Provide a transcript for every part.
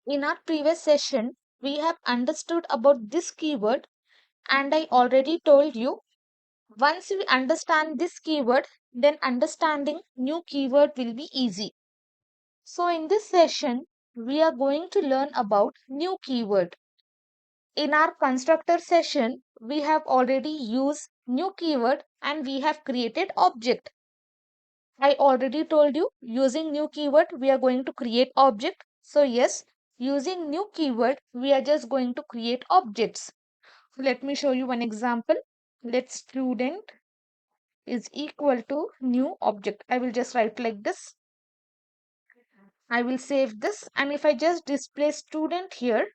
In our previous session, we have understood about this keyword, and I already told you once we understand this keyword, then understanding new keyword will be easy. So in this session, we are going to learn about new keyword. In our constructor session, we have already used new keyword and we have created object. I already told you using new keyword, we are going to create object. So yes, using new keyword, we are just going to create objects. Let me show you one example. Let student is equal to new object. I will just write like this. I will save this, and if I just display student here,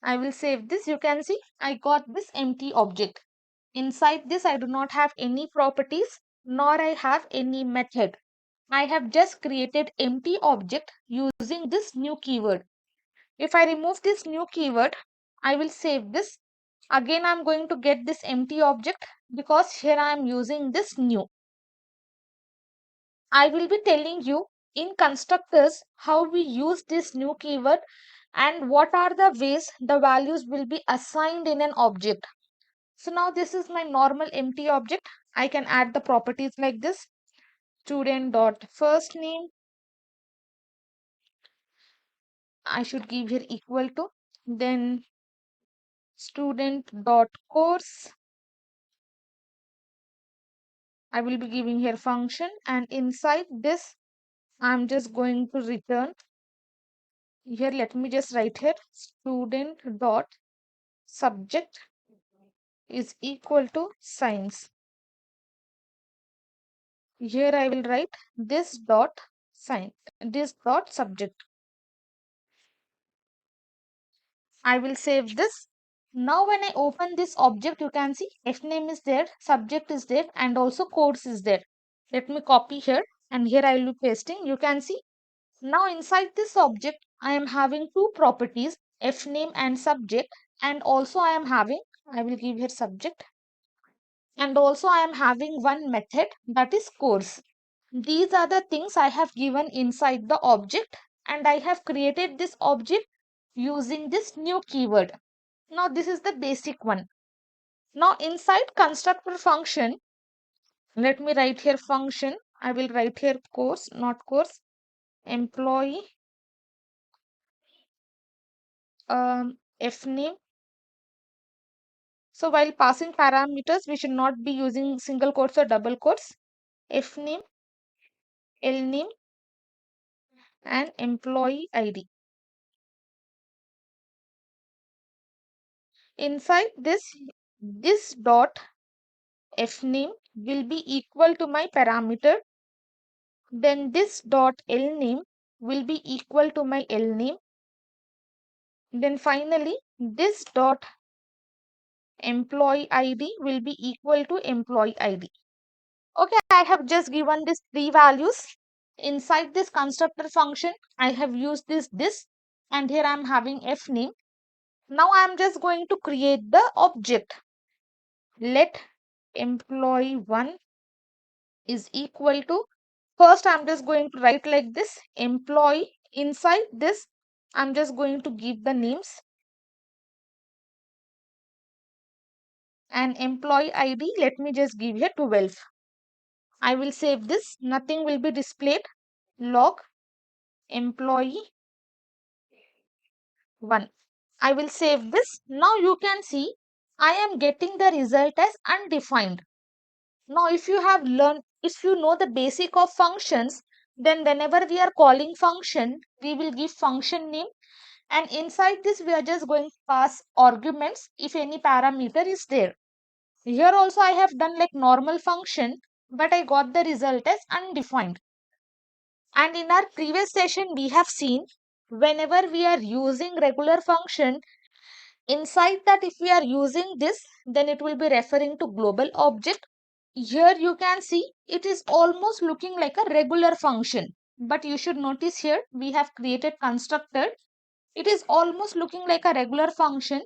I will save this. You can see I got this empty object. Inside this, I do not have any properties nor I have any method. I have just created empty object using this new keyword. If I remove this new keyword, I will save this. Again, I am going to get this empty object because here I am using this new. I will be telling you in constructors how we use this new keyword and what are the ways the values will be assigned in an object. So now this is my normal empty object. I can add the properties like this. Student dot first name. I should give here equal to. Then student dot course. I will be giving here function, and inside this I'm just going to return here. Let me just write here student dot subject is equal to science. Here I will write this dot science, this dot subject. I will save this. Now when I open this object, you can see F name is there, subject is there, and also course is there. Let me copy here, and here I will be pasting. You can see now inside this object, I am having two properties, F name and subject, and also I am having, I will give here subject, and also I am having one method, that is course. These are the things I have given inside the object, and I have created this object using this new keyword. Now this is the basic one. Now inside constructor function, let me write here function. I will write here course, not course, employee F name. So while passing parameters, we should not be using single quotes or double quotes. F name, L name, and employee ID. Inside this dot F name will be equal to my parameter. Then this dot L name will be equal to my L name. Then finally, this dot employee ID will be equal to employee ID. Okay, I have just given these three values. Inside this constructor function, I have used this, and here I am having F name. Now I am just going to create the object. Let employee1 is equal to, first I'm just going to write like this, employee. Inside this, I'm just going to give the names, and employee ID, let me just give here 12. I will save this, nothing will be displayed. Log employee 1. I will save this. Now you can see I am getting the result as undefined. Now if you have learned, if you know the basic of functions, then whenever we are calling function, we will give function name, and inside this we are just going to pass arguments if any parameter is there. Here also I have done like normal function, but I got the result as undefined. And in our previous session, we have seen whenever we are using regular function, inside that if we are using this, then it will be referring to global object. Here you can see it is almost looking like a regular function. But you should notice here we have created constructor. It is almost looking like a regular function.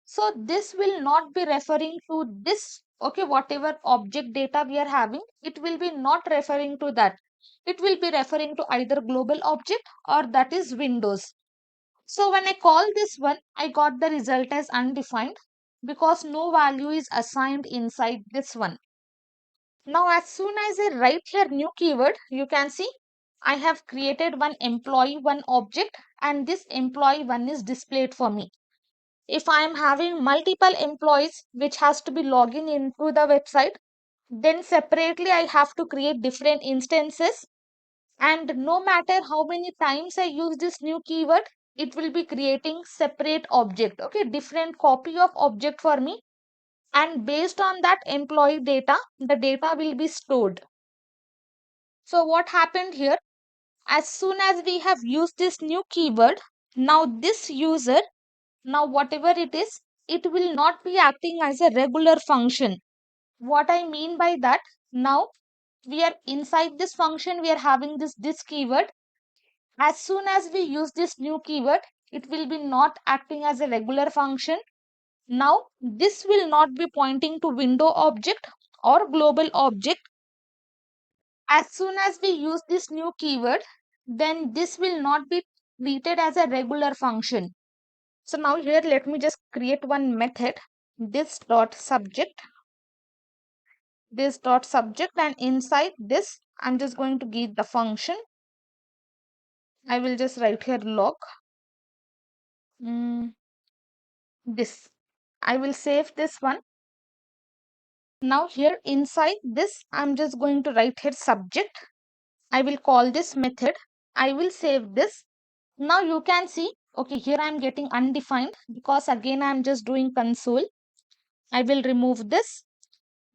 So this will not be referring to this. Okay, whatever object data we are having, it will be not referring to that. it will be referring to either global object or that is Windows. So when I call this one, I got the result as undefined because no value is assigned inside this one. Now as soon as I write here new keyword, you can see I have created one employee one object and this employee one is displayed for me. If I am having multiple employees which has to be logging into the website, then separately I have to create different instances, and no matter how many times I use this new keyword, it will be creating separate object, okay, different copy of object for me, and based on that employee data, the data will be stored. So what happened here? As soon as we have used this new keyword, now this user, now whatever it is, it will not be acting as a regular function. What I mean by that, now we are inside this function, we are having this keyword. As soon as we use this new keyword, it will be not acting as a regular function. Now this will not be pointing to window object or global object. As soon as we use this new keyword, then this will not be treated as a regular function. So now here let me just create one method, this dot subject, and inside this I'm just going to give the function. I will just write here log this. I will save this one. Now here inside this I'm just going to write here subject. I will call this method. I will save this. Now you can see, okay, here I am getting undefined because again I am just doing console. I will remove this.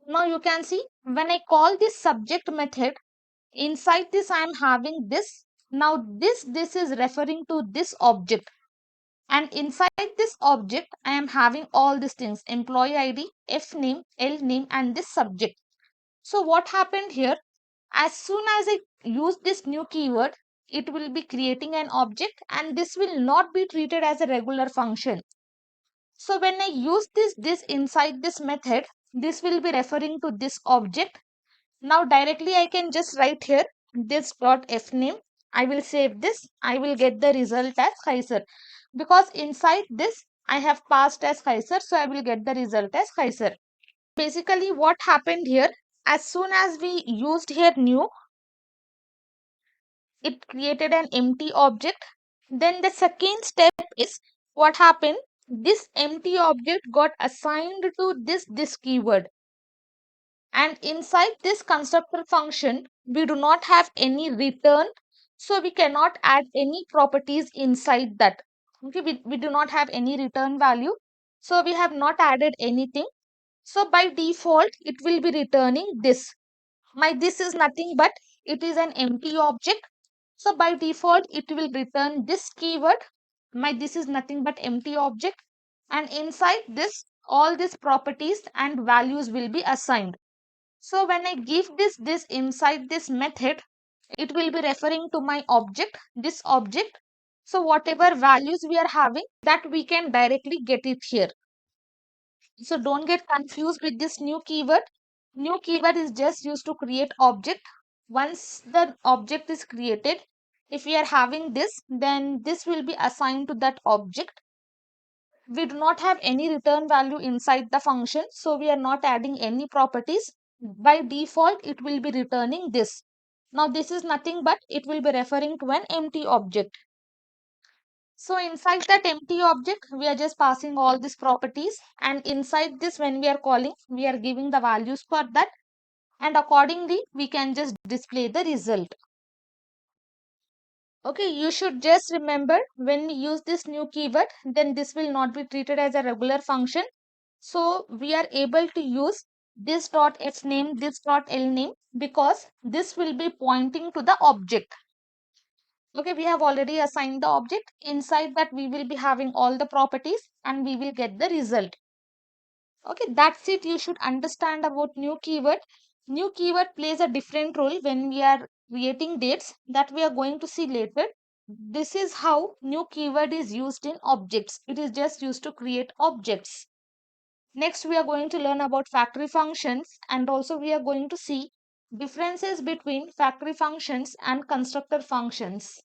Now you can see when I call this subject method, inside this I am having this. Now this is referring to this object, and inside this object I am having all these things: employee ID, F name, L name, and this subject. So what happened here? As soon as I use this new keyword, it will be creating an object and this will not be treated as a regular function. So when I use this inside this method, this will be referring to this object. Now directly I can just write here this dot f name. I will save this. I will get the result as Kaiser because inside this I have passed as Kaiser, so I will get the result as Kaiser. Basically what happened here, as soon as we used here new, it created an empty object. Then the second step is what happened, this empty object got assigned to this keyword, and inside this constructor function we do not have any return, so we cannot add any properties inside that. Okay, we do not have any return value, so we have not added anything. So by default it will be returning this. My this is nothing but it is an empty object, so by default it will return this keyword. My this is nothing but empty object, and inside this all these properties and values will be assigned. So when I give this inside this method, it will be referring to my object, this object. So whatever values we are having, that we can directly get it here. So don't get confused with this new keyword. New keyword is just used to create object. Once the object is created, if we are having this, then this will be assigned to that object. We do not have any return value inside the function, so we are not adding any properties. By default, it will be returning this. Now this is nothing but it will be referring to an empty object. So inside that empty object, we are just passing all these properties, and inside this when we are calling, we are giving the values for that, and accordingly we can just display the result. Okay, you should just remember when we use this new keyword, then this will not be treated as a regular function. So we are able to use this dot f name, this dot l name, because this will be pointing to the object. Okay, we have already assigned the object. Inside that we will be having all the properties and we will get the result. Okay, that's it. You should understand about new keyword. New keyword plays a different role when we are creating dates that we are going to see later. This is how new keyword is used in objects. It is just used to create objects. Next, we are going to learn about factory functions, and also we are going to see Differences between factory functions and constructor functions.